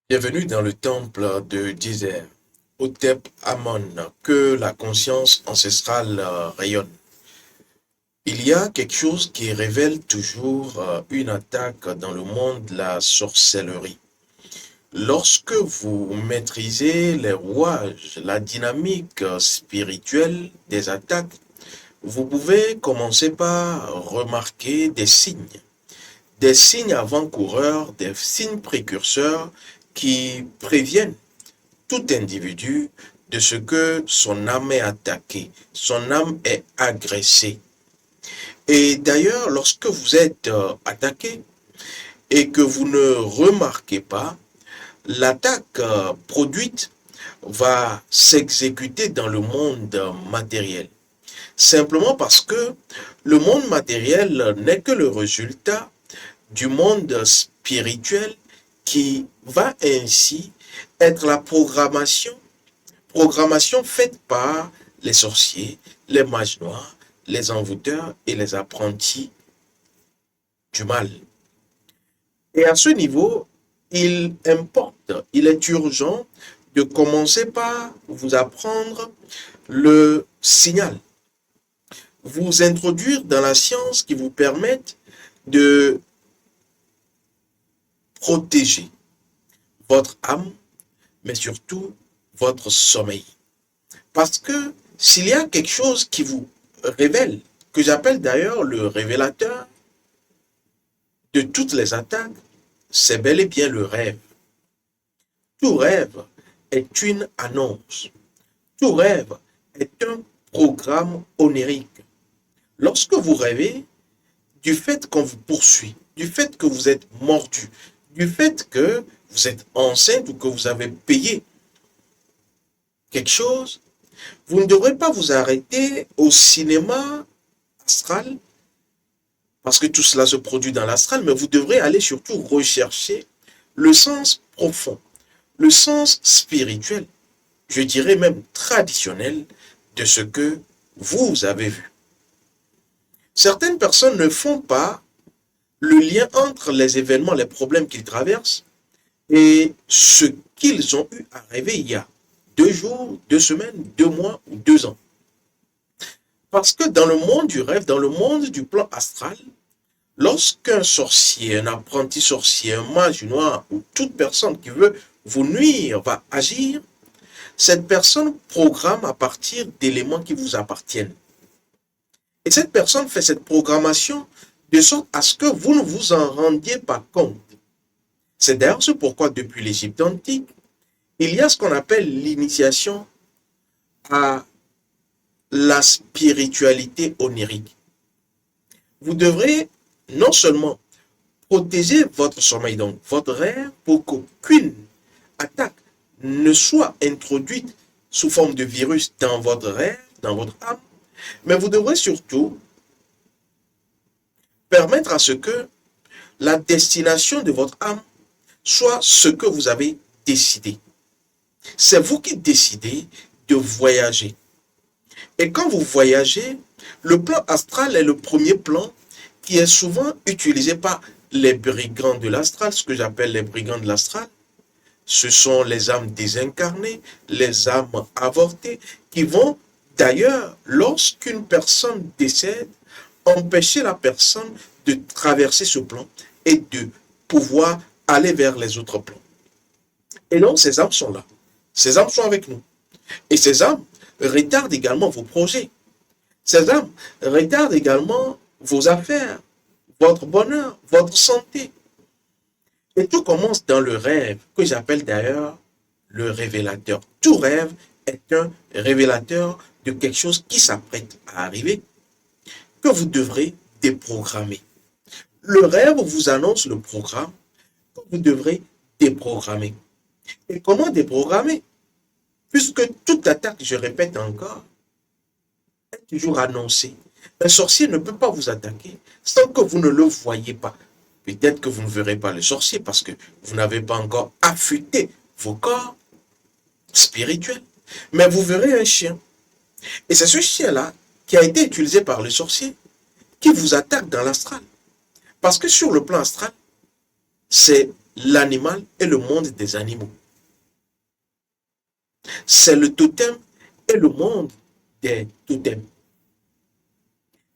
Bienvenue dans le temple de Désert, Hotep Amon, que la conscience ancestrale rayonne. Il y a quelque chose qui révèle toujours une attaque dans le monde de la sorcellerie. Lorsque vous maîtrisez les rouages, la dynamique spirituelle des attaques, vous pouvez commencer par remarquer des signes avant-coureurs, des signes précurseurs qui préviennent tout individu de ce que son âme est attaquée, son âme est agressée. Et d'ailleurs, lorsque vous êtes attaqué et que vous ne remarquez pas, l'attaque produite va s'exécuter dans le monde matériel. Simplement parce que le monde matériel n'est que le résultat du monde spirituel qui va ainsi être la programmation faite par les sorciers, les mages noirs, les envoûteurs et les apprentis du mal. Et à ce niveau, il est urgent de commencer par vous apprendre le signal, vous introduire dans la science qui vous permette de protéger votre âme, mais surtout votre sommeil. Parce que s'il y a quelque chose qui vous révèle, que j'appelle d'ailleurs le révélateur de toutes les attaques, c'est bel et bien le rêve. Tout rêve est une annonce. Tout rêve est un programme onirique. Lorsque vous rêvez, du fait qu'on vous poursuit, du fait que vous êtes mordu, du fait que vous êtes enceinte ou que vous avez payé quelque chose, vous ne devrez pas vous arrêter au cinéma astral, parce que tout cela se produit dans l'astral, mais vous devrez aller surtout rechercher le sens profond, le sens spirituel, je dirais même traditionnel, de ce que vous avez vu. Certaines personnes ne font pas le lien entre les événements, les problèmes qu'ils traversent et ce qu'ils ont eu à rêver il y a 2 jours, 2 semaines, 2 mois ou 2 ans. Parce que dans le monde du rêve, dans le monde du plan astral, lorsqu'un sorcier, un apprenti sorcier, un mage noir ou toute personne qui veut vous nuire va agir, cette personne programme à partir d'éléments qui vous appartiennent. Et cette personne fait cette programmation de sorte à ce que vous ne vous en rendiez pas compte. C'est d'ailleurs ce pourquoi depuis l'Égypte antique, il y a ce qu'on appelle l'initiation à la spiritualité onirique. Vous devrez non seulement protéger votre sommeil, donc votre rêve, pour qu'aucune attaque ne soit introduite sous forme de virus dans votre rêve, dans votre âme, mais vous devrez surtout permettre à ce que la destination de votre âme soit ce que vous avez décidé. C'est vous qui décidez de voyager. Et quand vous voyagez, le plan astral est le premier plan qui est souvent utilisé par les brigands de l'astral, ce que j'appelle les brigands de l'astral. Ce sont les âmes désincarnées, les âmes avortées, qui vont d'ailleurs, lorsqu'une personne décède, empêcher la personne de traverser ce plan et de pouvoir aller vers les autres plans. Et donc, ces âmes sont là. Ces âmes sont avec nous. Et ces âmes retardent également vos projets. Ces âmes retardent également vos affaires, votre bonheur, votre santé. Et tout commence dans le rêve, que j'appelle d'ailleurs le révélateur. Tout rêve est un révélateur de quelque chose qui s'apprête à arriver, que vous devrez déprogrammer. Le rêve vous annonce le programme que vous devrez déprogrammer. Et comment déprogrammer? Puisque toute attaque, je répète encore, est toujours annoncée. Un sorcier ne peut pas vous attaquer sans que vous ne le voyez pas. Peut-être que vous ne verrez pas le sorcier parce que vous n'avez pas encore affûté vos corps spirituels. Mais vous verrez un chien. Et c'est ce chien-là qui a été utilisé par le sorcier qui vous attaque dans l'astral. Parce que sur le plan astral, c'est l'animal et le monde des animaux. C'est le totem et le monde des totems.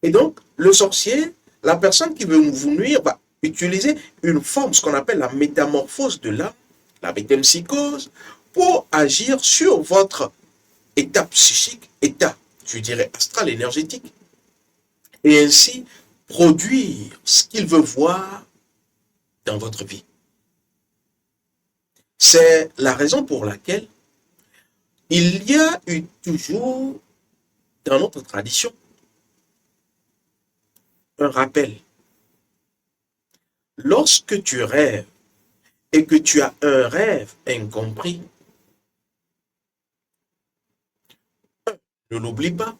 Et donc, le sorcier, la personne qui veut vous nuire, va utiliser une forme, ce qu'on appelle la métamorphose de l'âme, la métempsychose, pour agir sur votre état psychique, état, je dirais, astral, énergétique, et ainsi produire ce qu'il veut voir dans votre vie. C'est la raison pour laquelle il y a eu toujours dans notre tradition un rappel. Lorsque tu rêves et que tu as un rêve incompris, ne l'oublie pas.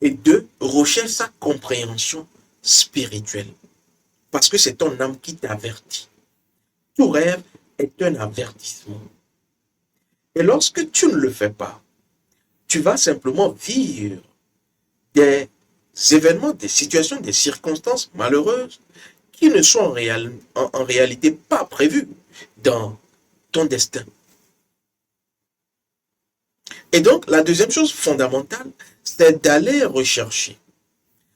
Et deux, recherche sa compréhension spirituelle. Parce que c'est ton âme qui t'avertit. Tout rêve est un avertissement. Et lorsque tu ne le fais pas, tu vas simplement vivre des événements, des situations, des circonstances malheureuses qui ne sont en réalité pas prévues dans ton destin. Et donc, la deuxième chose fondamentale, c'est d'aller rechercher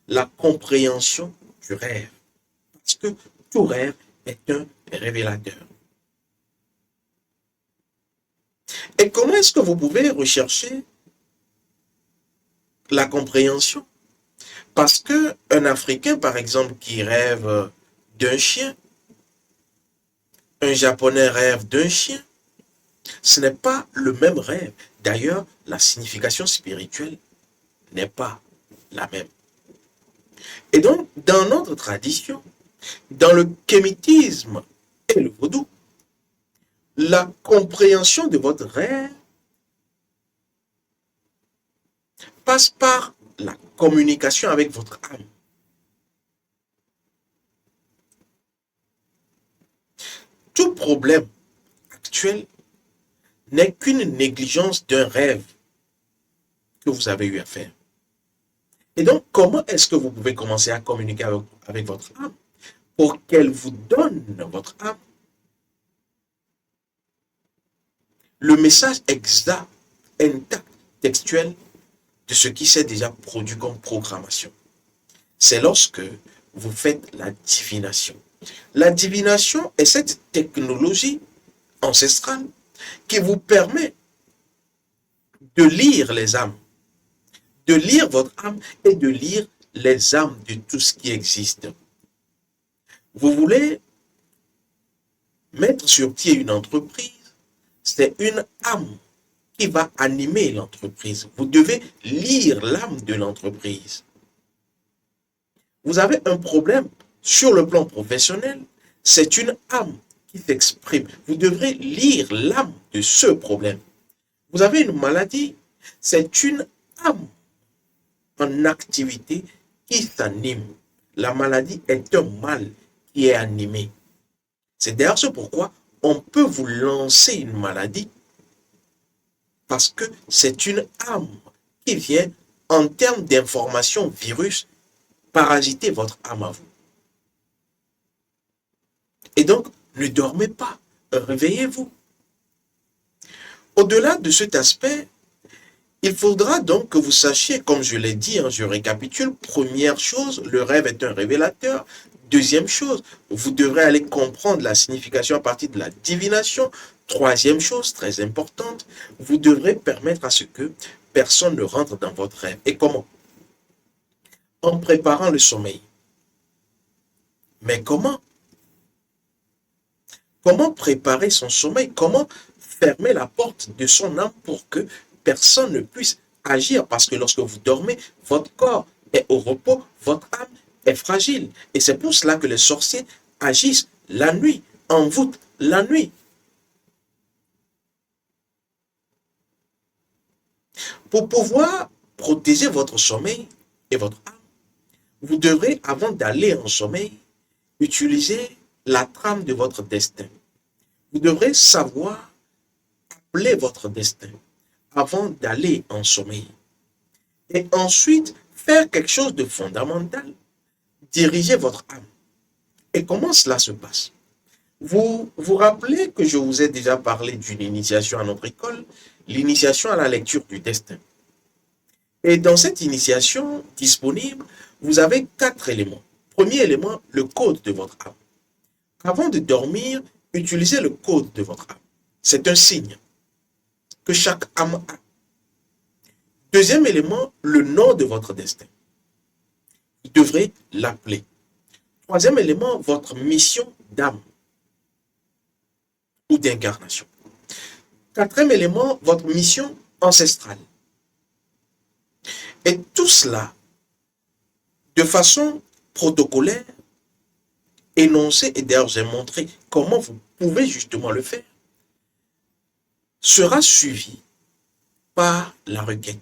la compréhension du rêve. Parce que tout rêve est un révélateur. Et comment est-ce que vous pouvez rechercher la compréhension? Parce qu'un Africain, par exemple, qui rêve d'un chien, un Japonais rêve d'un chien, ce n'est pas le même rêve. D'ailleurs, la signification spirituelle n'est pas la même. Et donc, dans notre tradition, dans le kémitisme et le vaudou, la compréhension de votre rêve passe par la communication avec votre âme. Tout problème actuel n'est qu'une négligence d'un rêve que vous avez eu à faire. Et donc, comment est-ce que vous pouvez commencer à communiquer avec votre âme pour qu'elle vous donne votre âme le message exact, intact, textuel de ce qui s'est déjà produit comme programmation? C'est lorsque vous faites la divination. La divination est cette technologie ancestrale qui vous permet de lire les âmes, de lire votre âme et de lire les âmes de tout ce qui existe. Vous voulez mettre sur pied une entreprise, c'est une âme qui va animer l'entreprise. Vous devez lire l'âme de l'entreprise. Vous avez un problème sur le plan professionnel, c'est une âme qui s'exprime. Vous devrez lire l'âme de ce problème. Vous avez une maladie, c'est une âme en activité qui s'anime. La maladie est un mal qui est animé. C'est d'ailleurs ce pourquoi on peut vous lancer une maladie parce que c'est une âme qui vient en termes d'information virus parasiter votre âme à vous. Et donc, ne dormez pas, réveillez-vous. Au-delà de cet aspect, il faudra donc que vous sachiez, comme je l'ai dit, je récapitule, première chose, le rêve est un révélateur. Deuxième chose, vous devrez aller comprendre la signification à partir de la divination. Troisième chose, très importante, vous devrez permettre à ce que personne ne rentre dans votre rêve. Et comment? En préparant le sommeil. Mais comment? Comment préparer son sommeil? Comment fermer la porte de son âme pour que personne ne puisse agir? Parce que lorsque vous dormez, votre corps est au repos, votre âme est fragile. Et c'est pour cela que les sorciers agissent la nuit, envoûtent la nuit. Pour pouvoir protéger votre sommeil et votre âme, vous devrez, avant d'aller en sommeil, utiliser la trame de votre destin. Vous devrez savoir appeler votre destin avant d'aller en sommeil. Et ensuite, faire quelque chose de fondamental, diriger votre âme. Et comment cela se passe? Vous vous rappelez que je vous ai déjà parlé d'une initiation à notre école, l'initiation à la lecture du destin. Et dans cette initiation disponible, vous avez 4 éléments. Premier élément, le code de votre âme. Avant de dormir, utilisez le code de votre âme. C'est un signe que chaque âme a. Deuxième élément, le nom de votre destin. Vous devrez l'appeler. Troisième élément, votre mission d'âme ou d'incarnation. Quatrième élément, votre mission ancestrale. Et tout cela, de façon protocolaire, énoncée, et d'ailleurs j'ai montré comment vous pouvez justement le faire, sera suivi par la requête.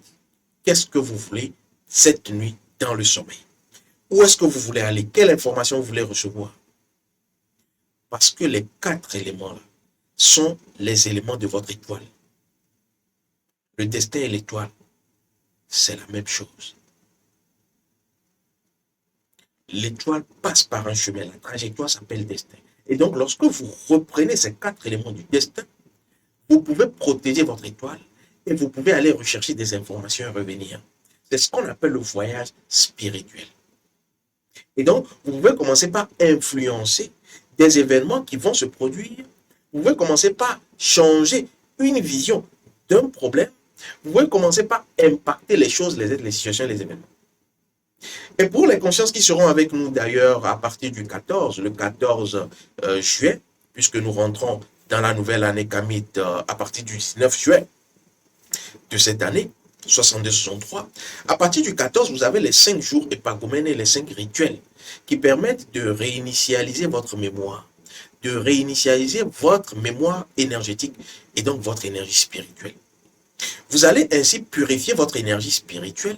Qu'est-ce que vous voulez cette nuit dans le sommeil? Où est-ce que vous voulez aller? Quelle information vous voulez recevoir? Parce que les 4 éléments-là sont les éléments de votre étoile. Le destin et l'étoile, c'est la même chose. L'étoile passe par un chemin. La trajectoire s'appelle destin. Et donc, lorsque vous reprenez ces 4 éléments du destin, vous pouvez protéger votre étoile et vous pouvez aller rechercher des informations et revenir. C'est ce qu'on appelle le voyage spirituel. Et donc, vous pouvez commencer par influencer des événements qui vont se produire. Vous pouvez commencer par changer une vision d'un problème. Vous pouvez commencer par impacter les choses, les êtres, les situations, les événements. Et pour les consciences qui seront avec nous d'ailleurs à partir du 14, le 14 juillet, puisque nous rentrons dans la nouvelle année kamite à partir du 19 juillet de cette année, 62-63, à partir du 14, vous avez les 5 jours épagomènes et les 5 rituels qui permettent de réinitialiser votre mémoire, de réinitialiser votre mémoire énergétique et donc votre énergie spirituelle. Vous allez ainsi purifier votre énergie spirituelle,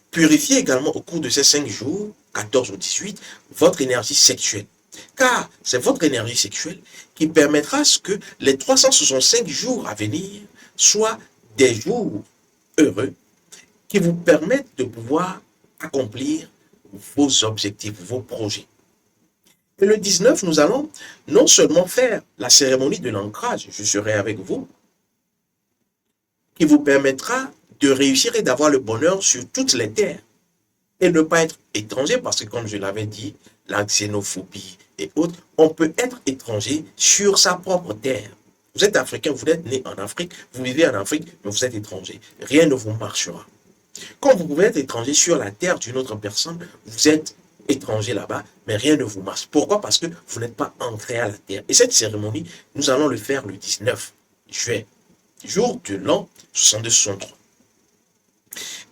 purifier également au cours de ces 5 jours, 14 ou 18, votre énergie sexuelle. Car c'est votre énergie sexuelle qui permettra à ce que les 365 jours à venir soient des jours heureux qui vous permettent de pouvoir accomplir vos objectifs, vos projets. Et le 19, nous allons non seulement faire la cérémonie de l'ancrage, je serai avec vous, qui vous permettra de réussir et d'avoir le bonheur sur toutes les terres et ne pas être étranger parce que comme je l'avais dit, la xénophobie et autres, on peut être étranger sur sa propre terre. Vous êtes africain, vous êtes né en Afrique, vous vivez en Afrique, mais vous êtes étranger. Rien ne vous marchera. Comme vous pouvez être étranger sur la terre d'une autre personne, vous êtes étranger là-bas, mais rien ne vous marche. Pourquoi? Parce que vous n'êtes pas ancré à la terre. Et cette cérémonie, nous allons le faire le 19 juillet, jour de l'an 62-63.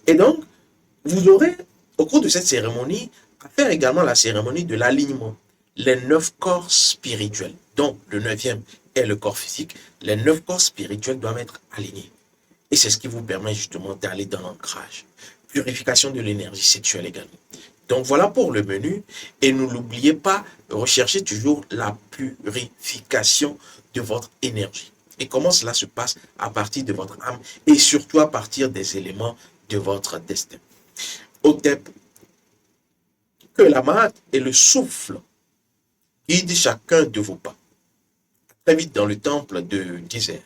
Et donc, vous aurez, au cours de cette cérémonie, à faire également la cérémonie de l'alignement. Les 9 corps spirituels, dont le 9e est le corps physique, les 9 corps spirituels doivent être alignés. Et c'est ce qui vous permet justement d'aller dans l'ancrage. Purification de l'énergie sexuelle également. Donc voilà pour le menu. Et ne l'oubliez pas, recherchez toujours la purification de votre énergie. Et comment cela se passe à partir de votre âme et surtout à partir des éléments de votre destin. Otep, que la Mahat et le souffle guident chacun de vos pas. Très vite dans le temple de Désert.